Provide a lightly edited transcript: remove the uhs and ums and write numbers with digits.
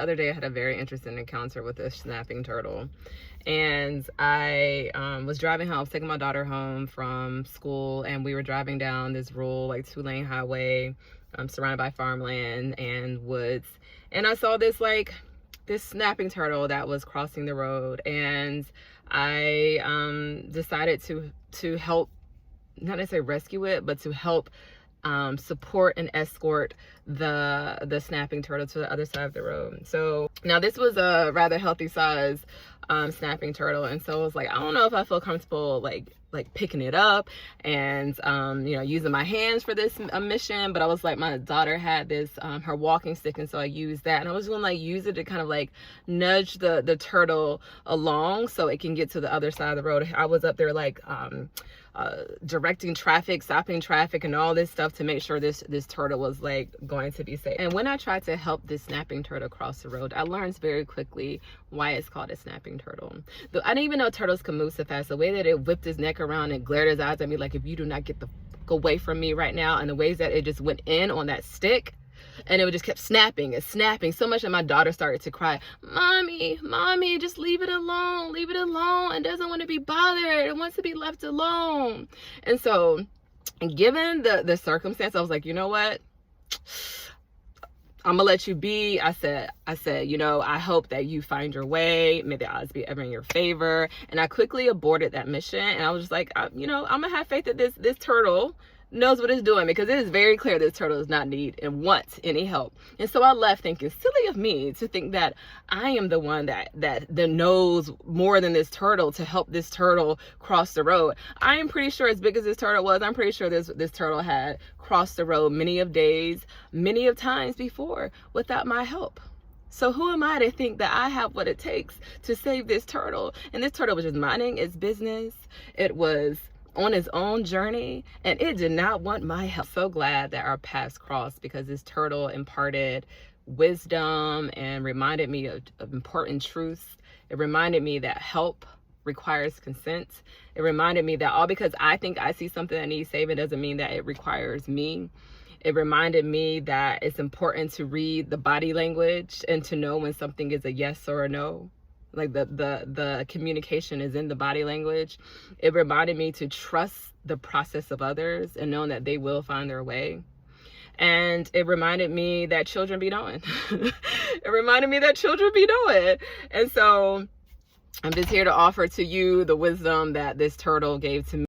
The other day I had a very interesting encounter with a snapping turtle. And I was driving home. I was taking my daughter home from school, and we were driving down this rural, like, 2-lane highway, surrounded by farmland and woods. And I saw this snapping turtle that was crossing the road, and I decided to help, not necessarily rescue it, but to help support and escort the snapping turtle to the other side of the road. So now this was a rather healthy size snapping turtle, and so I was like, I don't know if I feel comfortable like picking it up and using my hands for this mission. But I was like, my daughter had this her walking stick, and so I used that, and I was gonna use it to kind of nudge the turtle along so it can get to the other side of the road. I was up there directing traffic, stopping traffic, and all this stuff to make sure this turtle was going to be safe. And when I tried to help this snapping turtle cross the road, I learned very quickly why it's called a snapping turtle. Though I didn't even know turtles could move so fast. The way that it whipped his neck around and glared his eyes at me like, if you do not get the fuck away from me right now, and the ways that it just went in on that stick, and it just kept snapping and snapping so much that my daughter started to cry, mommy, just leave it alone, it doesn't want to be bothered, it wants to be left alone. And so, given the circumstance, I was like, you know what, I'm gonna let you be. I said, I hope that you find your way. May the odds be ever in your favor. And I quickly aborted that mission. And I was just like, I'm gonna have faith that this turtle knows what it's doing, because it is very clear this turtle does not need and want any help. And so I left thinking, silly of me to think that I am the one that knows more than this turtle to help this turtle cross the road. I am pretty sure, as big as this turtle was, I'm pretty sure this turtle had crossed the road many of times before without my help. So who am I to think that I have what it takes to save this turtle? And this turtle was just minding its business. It was on its own journey, and it did not want my help. So glad that our paths crossed, because this turtle imparted wisdom and reminded me of important truths. It reminded me that help requires consent. It reminded me that all because I think I see something that needs saving doesn't mean that it requires me. It reminded me that it's important to read the body language and to know when something is a yes or a no. Like the communication is in the body language. It reminded me to trust the process of others and knowing that they will find their way. And it reminded me that children be knowing. And so I'm just here to offer to you the wisdom that this turtle gave to me.